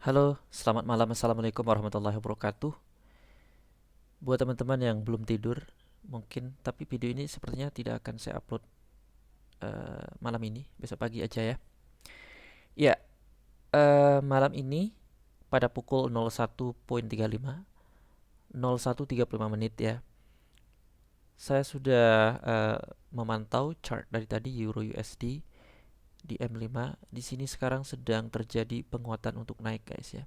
Halo, selamat malam. Assalamualaikum warahmatullahi wabarakatuh. Buat teman-teman yang belum tidur, mungkin tapi video ini sepertinya tidak akan saya upload malam ini, besok pagi aja ya. Ya, malam ini pada pukul 01.35, 01.35 menit ya. Saya sudah memantau chart dari tadi Euro USD di M5. Di sini sekarang sedang terjadi penguatan untuk naik, guys ya.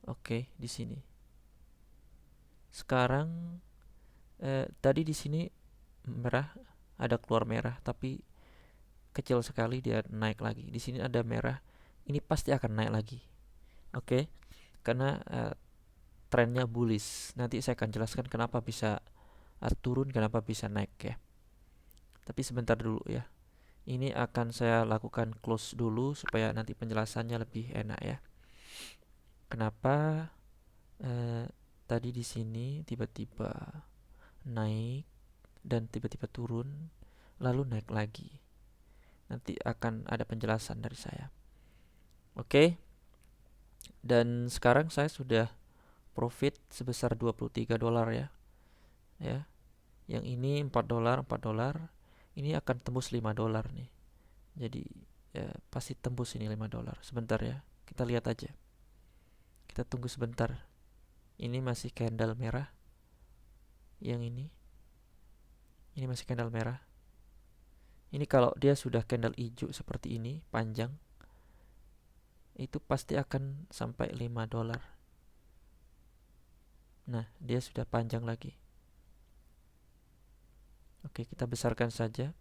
Oke, di sini. Sekarang tadi di sini merah, ada keluar merah tapi kecil sekali, dia naik lagi. Di sini ada merah, ini pasti akan naik lagi. Oke, karena trennya bullish. Nanti saya akan jelaskan kenapa bisa turun, kenapa bisa naik ya. Tapi sebentar dulu ya. Ini akan saya lakukan close dulu supaya nanti penjelasannya lebih enak ya. Kenapa eh, tadi di sini tiba-tiba naik dan tiba-tiba turun lalu naik lagi. Nanti akan ada penjelasan dari saya. Oke, dan sekarang saya sudah profit sebesar 23 dolar ya. Ya, yang ini 4 dolar, 4 dolar. Ini akan tembus 5 dolar nih. Jadi ya, pasti tembus ini 5 dolar. Sebentar ya. Kita lihat aja. Kita tunggu sebentar. Ini masih candle merah. Yang ini masih candle merah. Ini kalau dia sudah candle hijau seperti ini, panjang, itu pasti akan sampai 5 dolar. Nah, dia sudah panjang lagi. Oke, kita besarkan saja.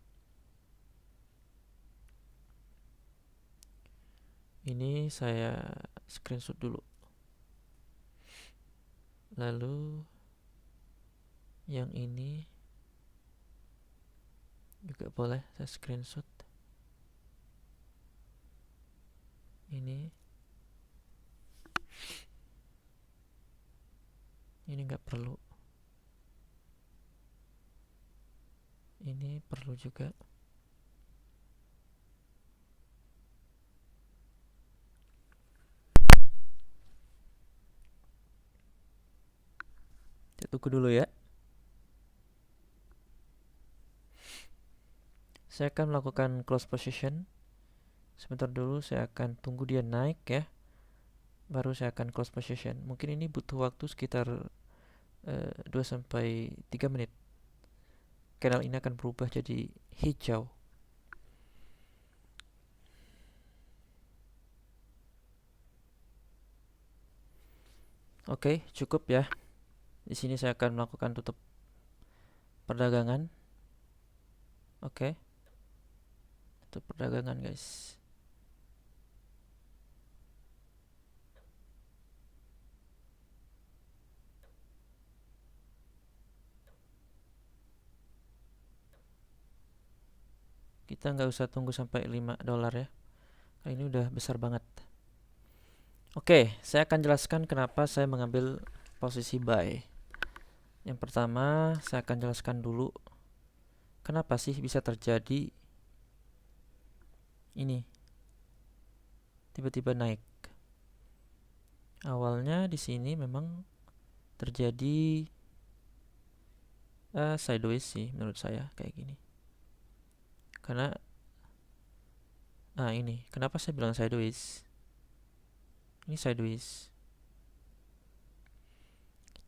Ini saya screenshot dulu. Lalu yang ini juga boleh saya screenshot. Ini nggak perlu. Ini perlu juga. Kita tunggu dulu ya. Saya akan melakukan close position. Sebentar dulu, saya akan tunggu dia naik ya. Baru saya akan close position. Mungkin ini butuh waktu sekitar 2 sampai 3 menit. Channel ini akan berubah jadi hijau. Oke, cukup ya. Di sini saya akan melakukan tutup perdagangan. Oke, tutup perdagangan guys. Kita nggak usah tunggu sampai 5 dolar ya. Ini udah besar banget. Oke, saya akan jelaskan kenapa saya mengambil posisi buy. Yang pertama, saya akan jelaskan dulu kenapa sih bisa terjadi ini tiba-tiba naik. Awalnya di sini memang terjadi sideways sih menurut saya kayak gini. Karena ini kenapa saya bilang sideways? Ini sideways.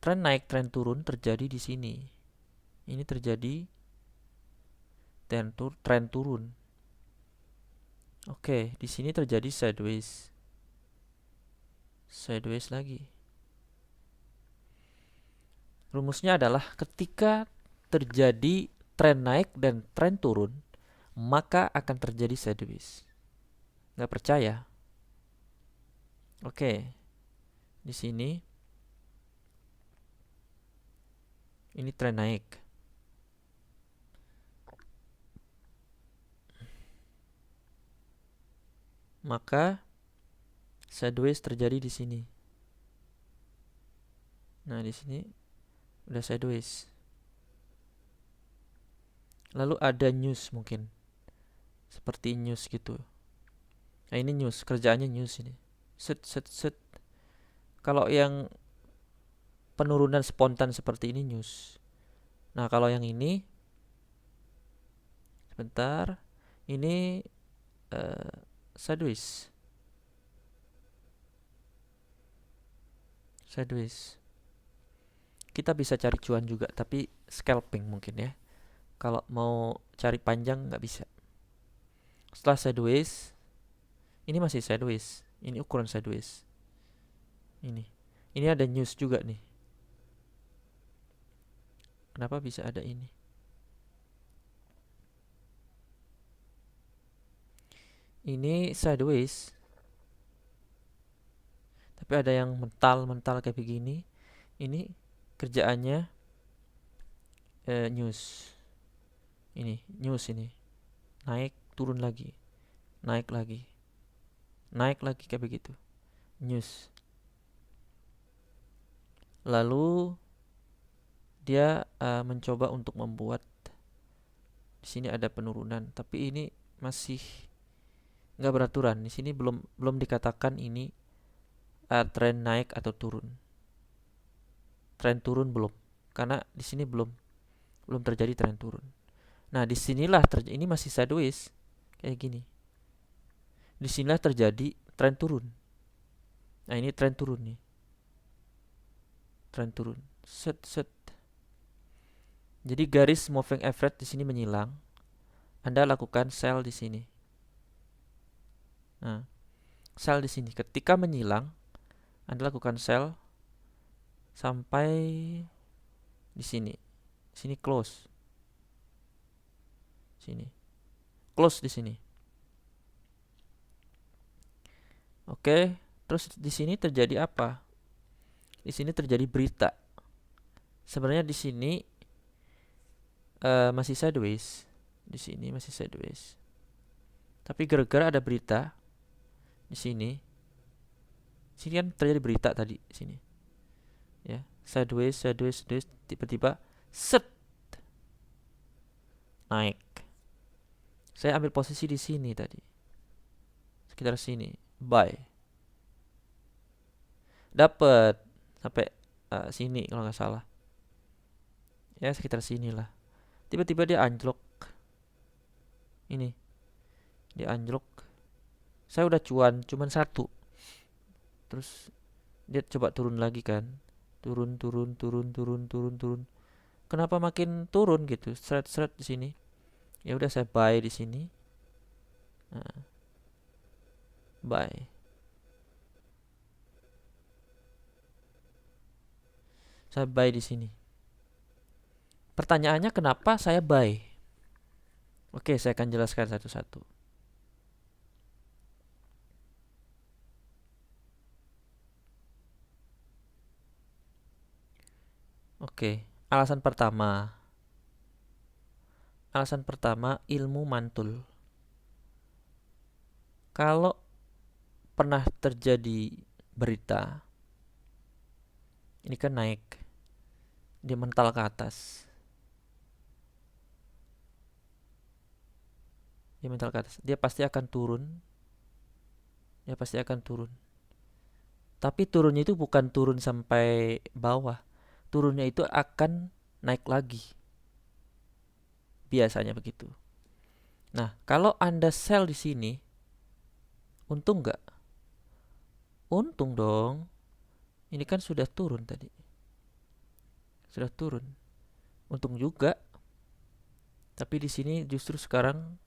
Tren naik, tren turun terjadi di sini. Ini terjadi tren turun. Oke, di sini terjadi sideways. Sideways lagi. Rumusnya adalah ketika terjadi tren naik dan tren turun, maka akan terjadi sideways. Nggak percaya? Oke, di sini ini tren naik. Maka sideways terjadi di sini. Nah, di sini udah sideways. Lalu ada news mungkin. Seperti news gitu. Nah, ini news, kerjaannya news ini. Set set set. Kalau yang penurunan spontan seperti ini news. Nah, kalau yang ini sebentar, ini sideways. Sideways. Kita bisa cari cuan juga, tapi scalping mungkin ya. Kalau mau cari panjang nggak bisa. Setelah sideways, ini masih sideways. Ini ukuran sideways. Ini ada news juga nih. Kenapa bisa ada ini? Ini sideways, tapi ada yang mental kayak begini. Ini kerjaannya news. Ini news ini. Naik, turun lagi. Naik lagi. Naik lagi kayak begitu. News. Lalu dia mencoba untuk membuat di sini ada penurunan, tapi ini masih nggak beraturan. Di sini belum dikatakan ini tren naik atau turun. Tren turun belum, karena di sini belum terjadi tren turun. Nah, disinilah ini masih sideways kayak gini. Disinilah terjadi tren turun. Nah, ini tren turun nih. Tren turun. Set set. Jadi garis moving average di sini menyilang. Anda lakukan sell di sini. Nah, sell di sini. Ketika menyilang, Anda lakukan sell sampai di sini. Sini close. Sini. Close di sini. Oke, terus di sini terjadi apa? Di sini terjadi berita. Sebenarnya di sini masih sideways. Di sini masih sideways. Tapi gara-gara ada berita di sini. Sini kan terjadi berita tadi sini. Ya, sideways, tiba-tiba set naik. Saya ambil posisi di sini tadi. Sekitar sini, buy. Dapat sampai sini kalau nggak salah. Ya, sekitar sini lah. Tiba-tiba dia anjlok. Ini. Dia anjlok. Saya udah cuman satu. Terus dia coba turun lagi kan. Turun. Kenapa makin turun gitu? Seret di sini. Ya udah saya buy di sini. Nah, buy. Saya buy di sini. Pertanyaannya kenapa saya buy? Oke, saya akan jelaskan satu-satu. Oke, alasan pertama. Alasan pertama, ilmu mantul. Kalau pernah terjadi berita, ini kan naik, dia mental ke atas. Dia mental ke atas, dia pasti akan turun. Tapi turunnya itu bukan turun sampai bawah. Turunnya itu akan naik lagi. Biasanya begitu. Nah, kalau Anda sell di sini, untung nggak? Untung dong. Ini kan sudah turun tadi. Sudah turun. Untung juga. Tapi di sini justru sekarang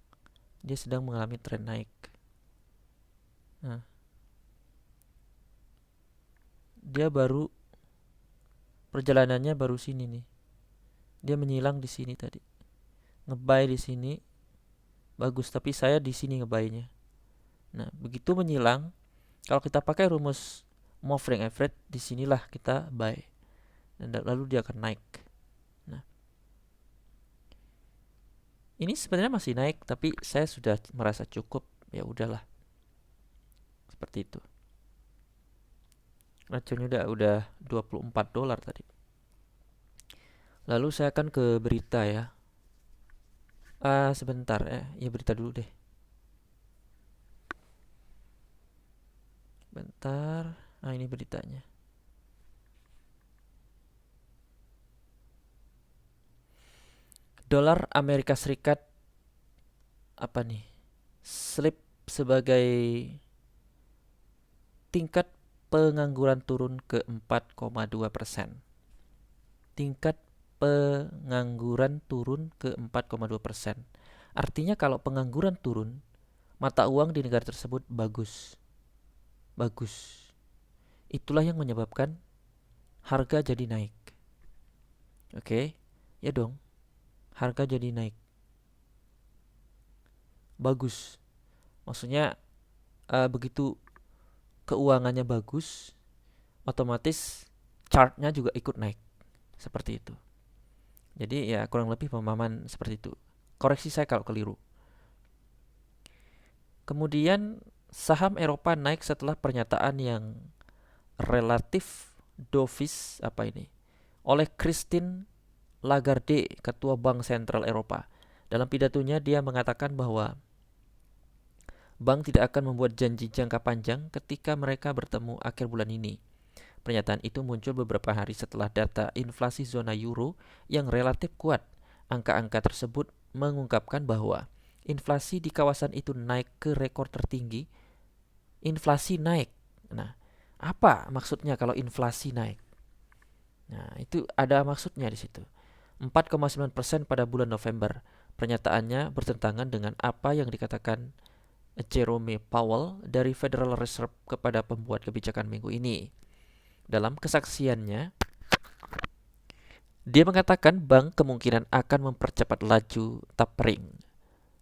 dia sedang mengalami tren naik. Nah, dia perjalanannya baru sini nih. Dia menyilang di sini tadi. Ngebuy di sini bagus, tapi saya di sini ngebuy-nya. Nah, begitu menyilang, kalau kita pakai rumus moving average, disinilah kita buy. Dan lalu dia akan naik. Nah, ini sebenarnya masih naik, tapi saya sudah merasa cukup. Ya udahlah. Seperti itu. Racunnya udah $24 tadi. Lalu saya akan ke berita ya. Sebentar ya berita dulu deh. Bentar. Nah, ini beritanya. Dolar Amerika Serikat apa nih? Slip sebagai tingkat pengangguran turun ke 4,2%. Tingkat pengangguran turun ke 4,2%. Artinya kalau pengangguran turun, mata uang di negara tersebut bagus. Bagus. Itulah yang menyebabkan harga jadi naik. Oke, ya dong. Harga jadi naik. Bagus. Maksudnya begitu keuangannya bagus, otomatis chartnya juga ikut naik. Seperti itu. Jadi ya kurang lebih pemahaman seperti itu. Koreksi saya kalau keliru. Kemudian saham Eropa naik setelah pernyataan yang relatif dovish apa ini oleh Christine Lagarde, Ketua Bank Sentral Eropa. Dalam pidatonya dia mengatakan bahwa bank tidak akan membuat janji jangka panjang ketika mereka bertemu akhir bulan ini. Pernyataan itu muncul beberapa hari setelah data inflasi zona euro yang relatif kuat. Angka-angka tersebut mengungkapkan bahwa inflasi di kawasan itu naik ke rekor tertinggi. Inflasi naik. Nah, apa maksudnya kalau inflasi naik? Nah, itu ada maksudnya di situ. 4,9% pada bulan November. Pernyataannya bertentangan dengan apa yang dikatakan Jerome Powell dari Federal Reserve kepada pembuat kebijakan minggu ini. Dalam kesaksiannya, dia mengatakan bank kemungkinan akan mempercepat laju tapering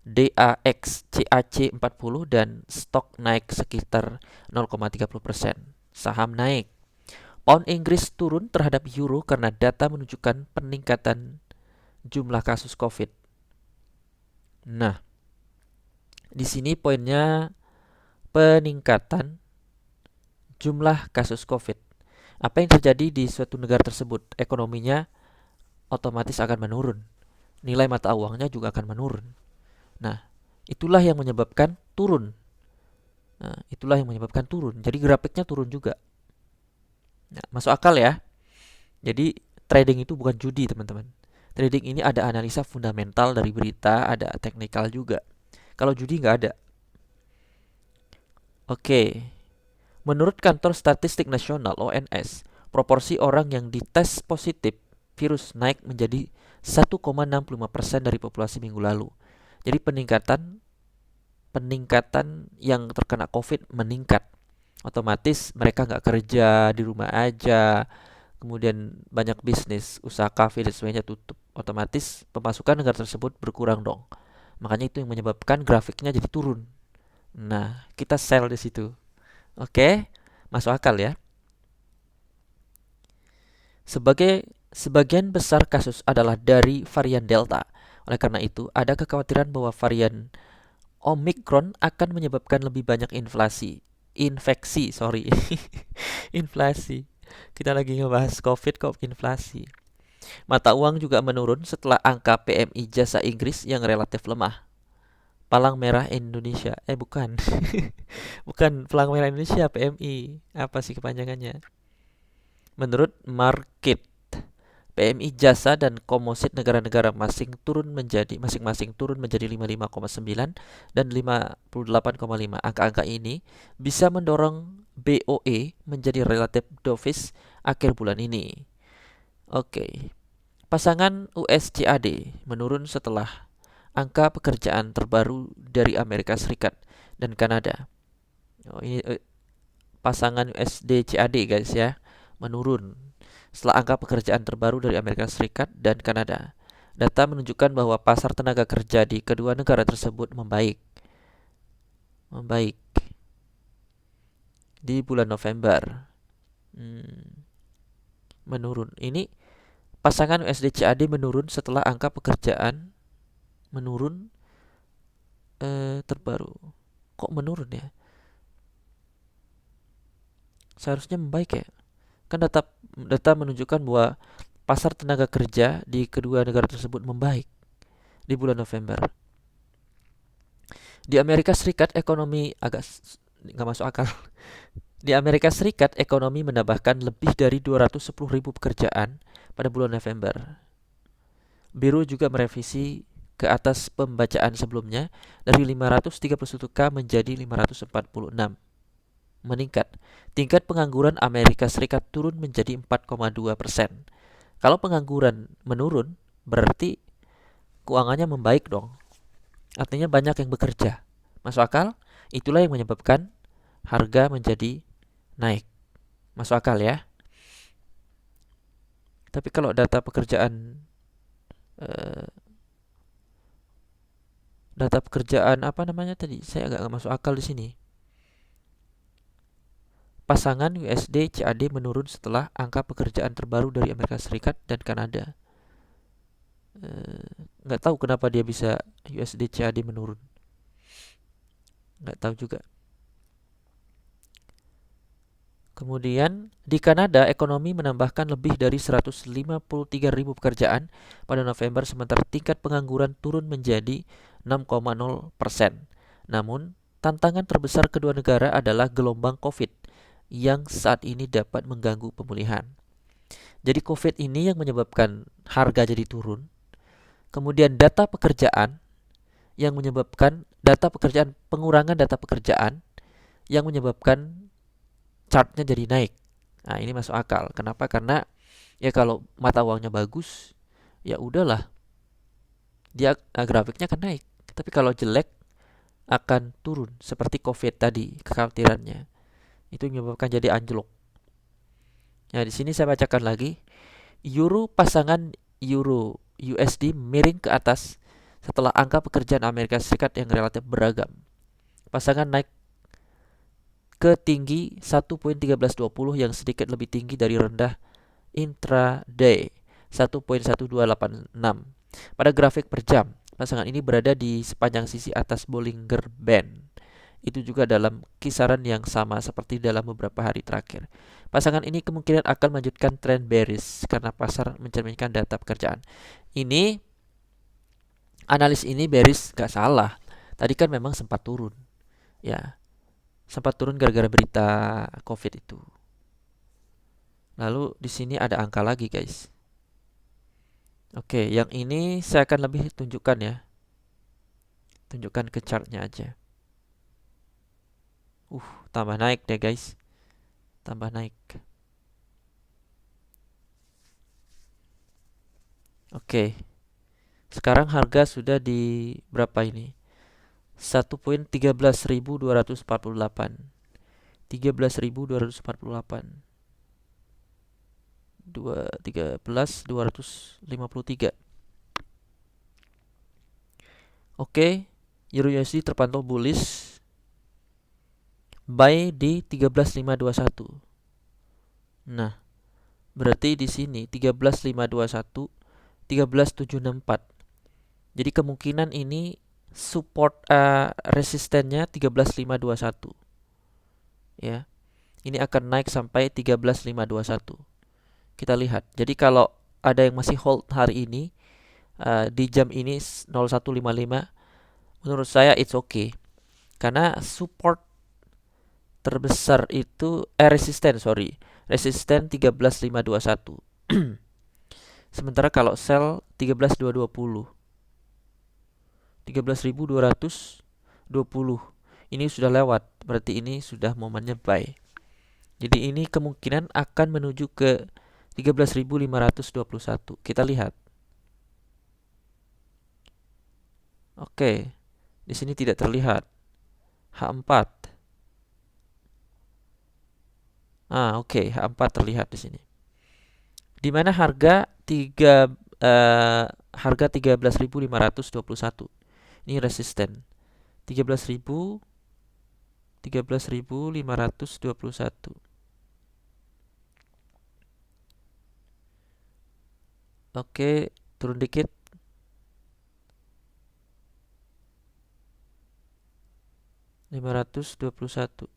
DAX CAC 40 dan stok naik sekitar 0,30%. Saham naik. Pound Inggris turun terhadap euro karena data menunjukkan peningkatan jumlah kasus COVID. Nah, di sini poinnya peningkatan jumlah kasus COVID. Apa yang terjadi di suatu negara tersebut? Ekonominya otomatis akan menurun. Nilai mata uangnya juga akan menurun. Nah, itulah yang menyebabkan turun. Jadi grafiknya turun juga. Nah, masuk akal ya. Jadi trading itu bukan judi, teman-teman. Trading ini ada analisa fundamental dari berita, ada teknikal juga. Kalau judi nggak ada. Oke. Menurut Kantor Statistik Nasional (ONS), proporsi orang yang dites positif virus naik menjadi 1,65% dari populasi minggu lalu. Jadi peningkatan yang terkena COVID meningkat. Otomatis mereka nggak kerja, di rumah aja. Kemudian banyak bisnis, usaha kafe dan sebagainya tutup. Otomatis pemasukan negara tersebut berkurang dong. Makanya itu yang menyebabkan grafiknya jadi turun. Nah, kita sell di situ. Oke, masuk akal ya. Sebagian besar kasus adalah dari varian Delta. Oleh karena itu, ada kekhawatiran bahwa varian Omicron akan menyebabkan lebih banyak infeksi. Inflasi. Kita lagi ngebahas COVID kok inflasi. Mata uang juga menurun setelah angka PMI jasa Inggris yang relatif lemah. Palang Merah Indonesia. Bukan. Bukan Palang Merah Indonesia, PMI. Apa sih kepanjangannya? Menurut Market, PMI jasa dan komposit negara-negara masing-masing turun menjadi 55,9 dan 58,5. Angka-angka ini bisa mendorong BOE menjadi relatif dovish akhir bulan ini. Oke. Pasangan USCAD menurun setelah angka pekerjaan terbaru dari Amerika Serikat dan Kanada. Ini pasangan USD CAD guys ya, menurun setelah angka pekerjaan terbaru dari Amerika Serikat dan Kanada. Data menunjukkan bahwa pasar tenaga kerja di kedua negara tersebut membaik di bulan November. Menurun. Ini pasangan USD CAD menurun setelah angka pekerjaan menurun terbaru. Kok menurun ya? Seharusnya membaik ya. Kan data menunjukkan bahwa pasar tenaga kerja di kedua negara tersebut membaik di bulan November. Di Amerika Serikat ekonomi agak nggak masuk akal. Di Amerika Serikat, ekonomi menambahkan lebih dari 210.000 pekerjaan pada bulan November. Biro juga merevisi ke atas pembacaan sebelumnya dari 531K menjadi 546, meningkat. Tingkat pengangguran Amerika Serikat turun menjadi 4,2%. Kalau pengangguran menurun, berarti keuangannya membaik dong. Artinya banyak yang bekerja. Masuk akal? Itulah yang menyebabkan harga menjadi naik. Masuk akal ya? Tapi kalau data pekerjaan eh, data pekerjaan apa namanya tadi? Saya agak nggak masuk akal di sini. Pasangan USD CAD menurun setelah angka pekerjaan terbaru dari Amerika Serikat dan Kanada. Nggak tahu kenapa dia bisa USD CAD menurun. Nggak tahu juga. Kemudian di Kanada, ekonomi menambahkan lebih dari 153.000 pekerjaan pada November, sementara tingkat pengangguran turun menjadi 6,0%. Namun, tantangan terbesar kedua negara adalah gelombang COVID yang saat ini dapat mengganggu pemulihan. Jadi COVID ini yang menyebabkan harga jadi turun. Kemudian data pekerjaan yang menyebabkan pengurangan data pekerjaan yang menyebabkan chartnya jadi naik. Nah, ini masuk akal. Kenapa? Karena ya kalau mata uangnya bagus, ya udahlah, dia grafiknya akan naik. Tapi kalau jelek akan turun seperti COVID tadi, kekhawatirannya. Itu menyebabkan jadi anjlok. Nah, di sini saya bacakan lagi. Pasangan euro USD miring ke atas setelah angka pekerjaan Amerika Serikat yang relatif beragam. Pasangan naik ke tinggi 1.1320 yang sedikit lebih tinggi dari rendah intraday 1.1286. Pada grafik per jam, pasangan ini berada di sepanjang sisi atas Bollinger Band. Itu juga dalam kisaran yang sama seperti dalam beberapa hari terakhir. Pasangan ini kemungkinan akan melanjutkan tren bearish karena pasar mencerminkan data pekerjaan. Ini analis ini bearish gak salah. Tadi kan memang sempat turun. Ya, sempat turun gara-gara berita COVID itu. Lalu di sini ada angka lagi, guys. Oke, yang ini saya akan lebih tunjukkan ya. Tunjukkan ke chartnya aja. Tambah naik deh, guys. Tambah naik. Oke. Sekarang harga sudah di berapa ini? 1.13.248. 13.248. 13.253. Oke, Euro USD terpantau bullish. Buy di 13.521. Nah, berarti di sini 13.521, 13.764. Jadi kemungkinan ini support resistennya 13.521. Ya. Ini akan naik sampai 13.521. Kita lihat. Jadi kalau ada yang masih hold hari ini di jam ini 01.55, menurut saya it's okay. Karena support terbesar itu resisten 13.521. Sementara kalau sell 13.220. 13.220. Ini sudah lewat, berarti ini sudah momennya buy. Jadi ini kemungkinan akan menuju ke 13.521. Kita lihat. Oke. Di sini tidak terlihat. H4. Oke, H4 terlihat di sini. Di mana harga 13.521. Ini resisten. 13.521. Oke, turun dikit. 521.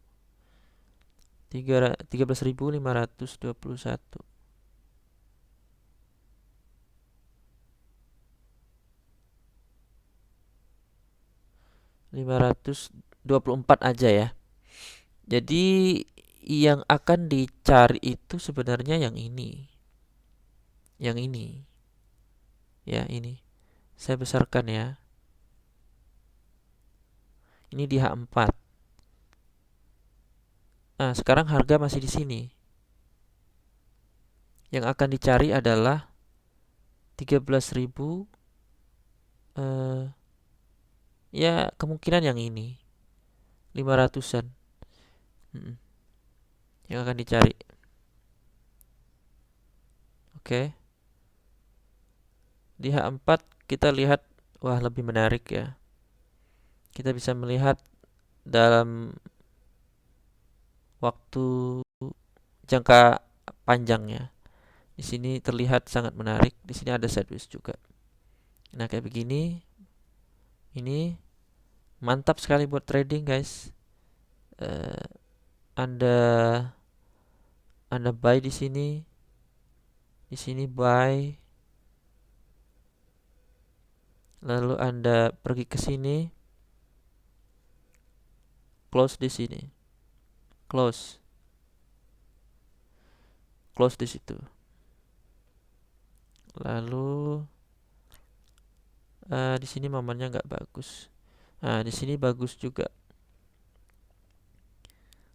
13.521. 524 aja ya. Jadi yang akan dicari itu sebenarnya yang ini. Yang ini. Ya, ini. Saya besarkan ya. Ini di H4. Nah, sekarang harga masih di sini. Yang akan dicari adalah 13.000, eh ya kemungkinan yang ini 500-an. Yang akan dicari. Oke. Di H4 kita lihat, wah lebih menarik ya. Kita bisa melihat dalam waktu jangka panjangnya. Di sini terlihat sangat menarik. Di sini ada sideways juga. Nah, kayak begini. Ini mantap sekali buat trading, guys. Eh, Anda Anda buy di sini. Di sini buy. Lalu Anda pergi ke sini, close di sini. Close. Close di situ. Lalu di sini momennya nggak bagus. Nah, di sini bagus juga.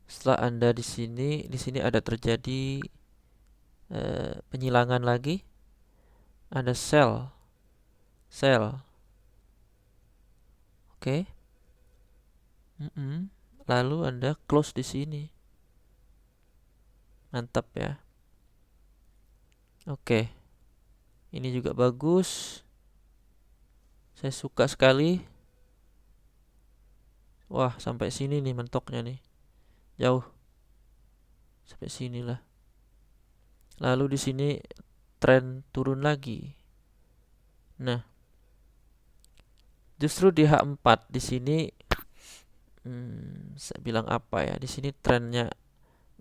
Setelah Anda di sini ada terjadi penyilangan lagi. Ada sell. Sell. Oke. Lalu Anda close di sini. Mantap ya. Oke. Ini juga bagus. Saya suka sekali. Wah, sampai sini nih mentoknya nih. Jauh. Sampai sinilah. Lalu di sini tren turun lagi. Nah, justru di H4 di sini saya bilang apa ya? Di sini trennya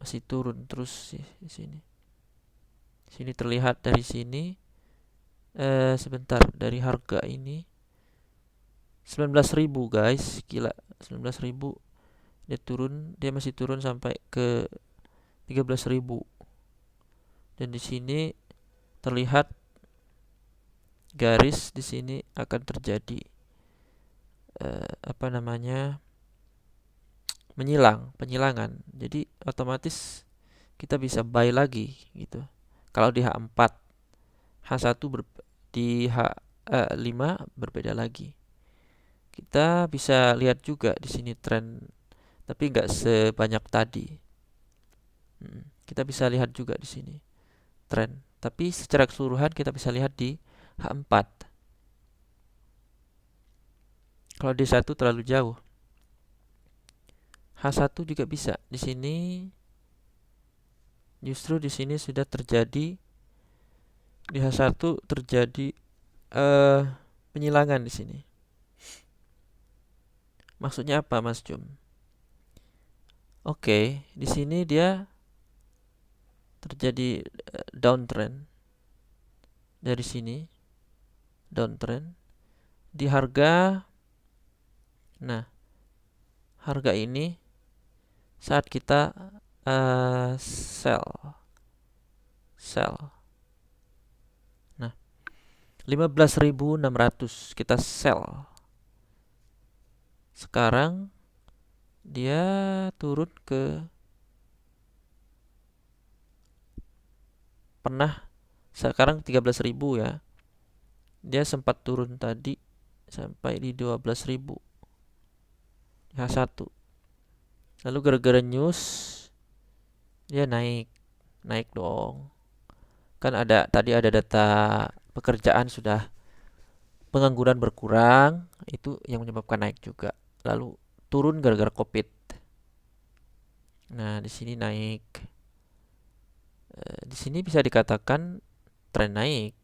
masih turun terus sih di sini. Sini terlihat dari sini, sebentar, dari harga ini 19.000 guys, gila. 19.000 dia turun, dia masih turun sampai ke 13.000. Dan di sini terlihat garis di sini akan terjadi apa namanya? Penyilangan. Jadi otomatis kita bisa buy lagi gitu. Kalau di H4, H1 di H5 berbeda lagi. Kita bisa lihat juga di sini tren, tapi nggak sebanyak tadi. Kita bisa lihat juga di sini tren, tapi secara keseluruhan kita bisa lihat di H4. Kalau D1 terlalu jauh. H1 juga bisa. Di sini justru di sini sudah terjadi, di H1 terjadi penyilangan di sini. Maksudnya apa, Mas Jum? Oke, di sini dia terjadi downtrend. Dari sini downtrend di harga. Nah, harga ini saat kita sell. Nah, 15.600 kita sell. Sekarang dia turun ke, pernah sekarang 13.000 ya. Dia sempat turun tadi sampai di 12.000 H1. Lalu gara-gara news dia naik. Naik dong. Kan tadi ada data pekerjaan sudah, pengangguran berkurang, itu yang menyebabkan naik juga. Lalu turun gara-gara Covid. Nah, di sini naik. Di sini bisa dikatakan tren naik.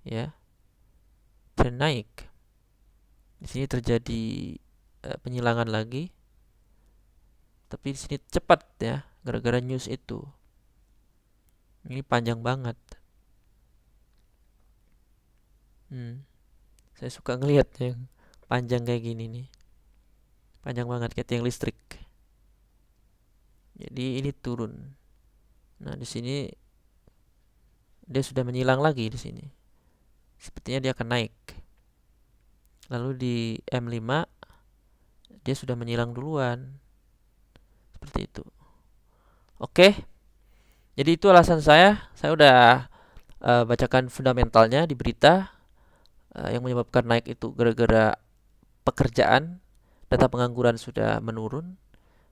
Ya, tren naik. Di sini terjadi penyilangan lagi. Tapi di sini cepat ya, gara-gara news itu. Ini panjang banget. Saya suka ngelihat yang panjang kayak gini nih. Panjang banget kayak tiang listrik. Jadi ini turun. Nah, di sini dia sudah menyilang lagi di sini. Sepertinya dia akan naik. Lalu di M5 dia sudah menyilang duluan. Seperti itu. Oke. Jadi itu alasan saya. Saya udah bacakan fundamentalnya di berita yang menyebabkan naik itu gara-gara pekerjaan, data pengangguran sudah menurun,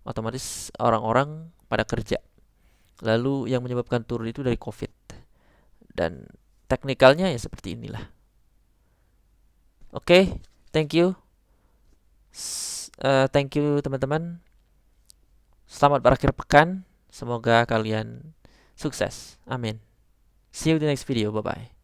otomatis orang-orang pada kerja. Lalu yang menyebabkan turun itu dari COVID. Dan teknikalnya ya seperti inilah. Oke, thank you. Thank you teman-teman. Selamat berakhir pekan. Semoga kalian sukses. Amin. See you in the next video. Bye-bye.